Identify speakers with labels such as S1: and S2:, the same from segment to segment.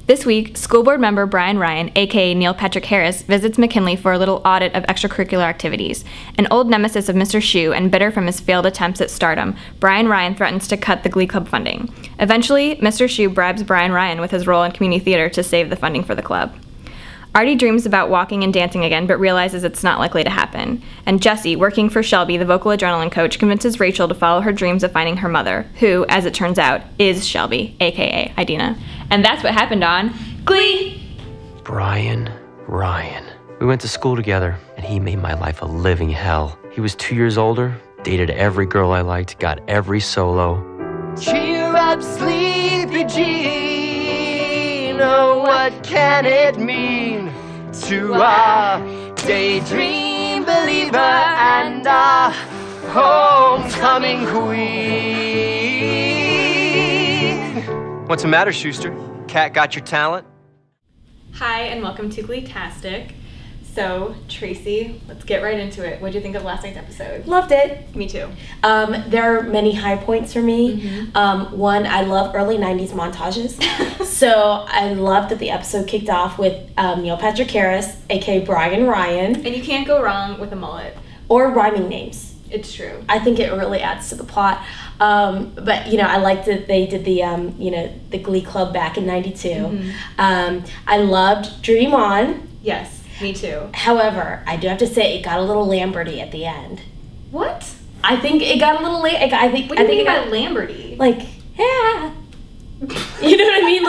S1: This week, school board member Brian Ryan, aka Neil Patrick Harris, visits McKinley for a little audit of extracurricular activities. An old nemesis of Mr. Shue and bitter from his failed attempts at stardom, Brian Ryan threatens to cut the Glee Club funding. Eventually, Mr. Shue bribes Brian Ryan with his role in community theater to save the funding for the club. Artie dreams about walking and dancing again, but realizes it's not likely to happen. And Jessie, working for Shelby, the vocal adrenaline coach, convinces Rachel to follow her dreams of finding her mother, who, as it turns out, is Shelby, aka Idina. And that's what happened on Glee!
S2: Brian Ryan. We went to school together, and he made my life a living hell. He was 2 years older, dated every girl I liked, got every solo.
S3: Cheer up, sleepy Jean. Oh, what can it mean to a daydream believer and a homecoming queen?
S2: What's the matter, Schuster? Cat got your talent?
S1: Hi, and welcome to Gleetastic. So, Tracy, let's get right into it. What did you think of last night's episode?
S4: Loved it.
S1: Me too.
S4: There are many high points for me.
S1: Mm-hmm.
S4: One, I love early 90s montages. So I love that the episode kicked off with Neil Patrick Harris, aka Brian Ryan.
S1: And you can't go wrong with a mullet.
S4: Or rhyming names.
S1: It's true.
S4: I think it really adds to the plot. But, I liked that they did the, the Glee Club back in 92.
S1: Mm-hmm.
S4: I loved Dream On.
S1: Yes, me too.
S4: However, I do have to say it got a little Lamberty at the end.
S1: What?
S4: I think it got a little
S1: What do you think about Lamberty?
S4: Like, yeah. You know what I mean?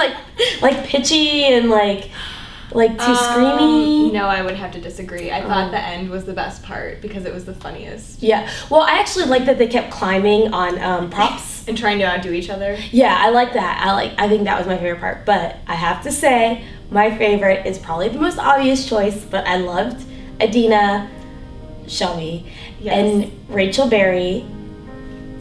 S4: Like pitchy and like too screamy.
S1: No, I would have to disagree. I thought the end was the best part because it was the funniest.
S4: Yeah. Well, I actually like that they kept climbing on props.
S1: And trying to outdo each other.
S4: Yeah, I like that. I think that was my favorite part. But I have to say, my favorite is probably the most obvious choice, but I loved Idina, Shelby, and Rachel Berry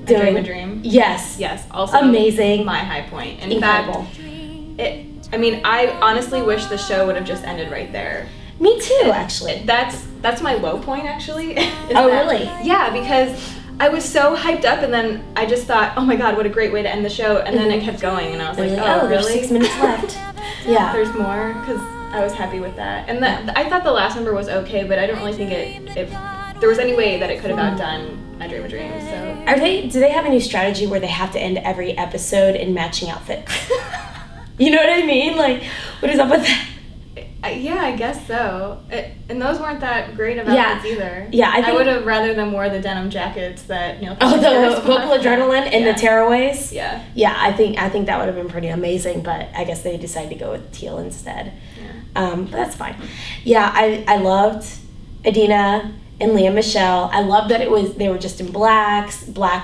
S1: doing a dream.
S4: Yes.
S1: Yes. Also
S4: amazing.
S1: My high point. In
S4: Incredible.
S1: fact, I honestly wish the show would have just ended right there.
S4: Me too, actually.
S1: That's my low point, actually.
S4: Really?
S1: Yeah, because I was so hyped up, and then I just thought, oh my god, what a great way to end the show, and then it kept going, and I was like, oh,
S4: there's
S1: really?
S4: 6 minutes left. Yeah.
S1: There's more, because I was happy with that. And I thought the last number was okay, but I don't really think if there was any way that it could have outdone I Dream a Dream, so.
S4: Do they have a new strategy where they have to end every episode in matching outfits? You know what I mean? Like, what is up with that?
S1: Yeah, I guess so. And those weren't that great of outfits either.
S4: Yeah, I
S1: would have rather than wore the denim jackets that Neil.
S4: Oh, the vocal adrenaline and the tearaways.
S1: Yeah.
S4: Yeah, I think that would have been pretty amazing, but I guess they decided to go with teal instead.
S1: Yeah.
S4: But that's fine. Yeah, I loved Idina and Leah Michelle. I loved that they were just in black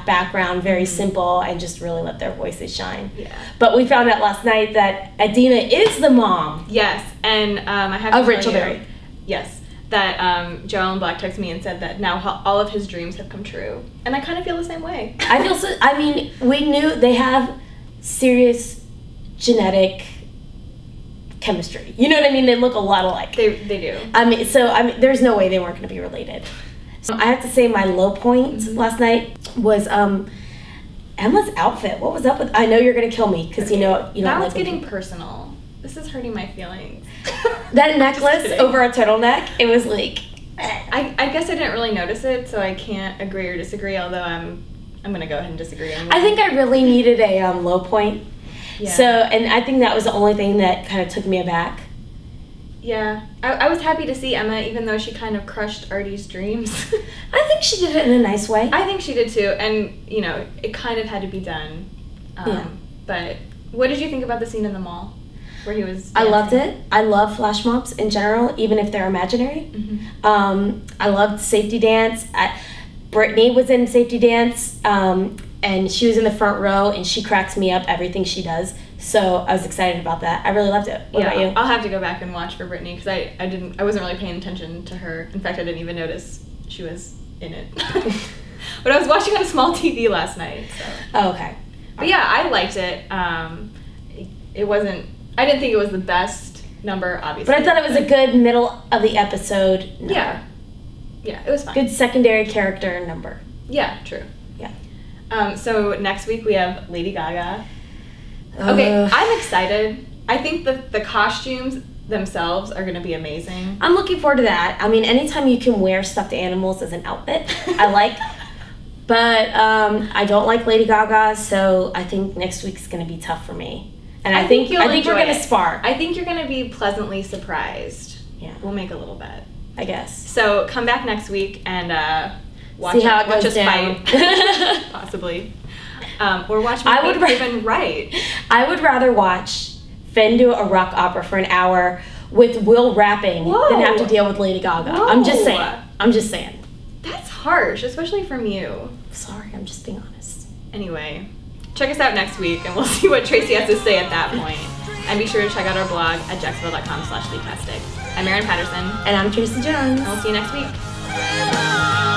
S4: background, very simple, and just really let their voices shine.
S1: Yeah.
S4: But we found out last night that Idina is the mom.
S1: Yes, and I have to
S4: of
S1: tell
S4: Rachel
S1: you,
S4: Berry.
S1: Yes, that Joe Allen Black texted me and said that now all of his dreams have come true, and I kind of feel the same way.
S4: We knew they have serious genetic chemistry. You know what I mean? They look a lot alike.
S1: They do.
S4: There's no way they weren't going to be related. So I have to say my low point last night was Emma's outfit. What was up with? I know you're going to kill me because you don't
S1: Now
S4: like
S1: it's getting personal. This is hurting my feelings.
S4: That necklace over a turtleneck. It was like.
S1: I guess I didn't really notice it, so I can't agree or disagree. Although I'm going to go ahead and disagree.
S4: I think I really needed a low point.
S1: Yeah.
S4: So, and I think that was the only thing that kind of took me aback.
S1: Yeah. I was happy to see Emma, even though she kind of crushed Artie's dreams.
S4: I think she did it in a nice way.
S1: I think she did too, and, it kind of had to be done. But what did you think about the scene in the mall where he was dancing?
S4: I loved it. I love flash mobs in general, even if they're imaginary.
S1: Mm-hmm.
S4: I loved safety dance. Brittany was in safety dance. And she was in the front row, and she cracks me up everything she does. So I was excited about that. I really loved it. What about you?
S1: I'll have to go back and watch for Brittany because I wasn't really paying attention to her. In fact, I didn't even notice she was in it. But I was watching on a small TV last night. So.
S4: Oh, okay.
S1: But yeah, I liked it. It wasn't. I didn't think it was the best number, obviously.
S4: But I thought it was a good middle of the episode number.
S1: Yeah. Yeah, it was fine.
S4: Good secondary character number.
S1: Yeah, true.
S4: Yeah.
S1: So next week we have Lady Gaga. Okay, I'm excited. I think the costumes themselves are going to be amazing.
S4: I'm looking forward to that. I mean, anytime you can wear stuffed animals as an outfit, I like. But I don't like Lady Gaga, so I think next week's going to be tough for me. And I think we're going to spar.
S1: I think you're going to be pleasantly surprised.
S4: Yeah.
S1: We'll make a little bet,
S4: I guess.
S1: So come back next week and watch
S4: See how it goes
S1: us
S4: down.
S1: fight. Possibly. Or watch me make Raven right.
S4: I would rather watch Finn do a rock opera for an hour with Will rapping than have to deal with Lady Gaga.
S1: Whoa.
S4: I'm just saying.
S1: That's harsh, especially from you.
S4: Sorry, I'm just being honest.
S1: Anyway, check us out next week, and we'll see what Tracy has to say at that point. And be sure to check out our blog at jacksonville.com/Gleetastic. I'm Erin Patterson.
S4: And I'm Tracy Jones.
S1: And we'll see you next week.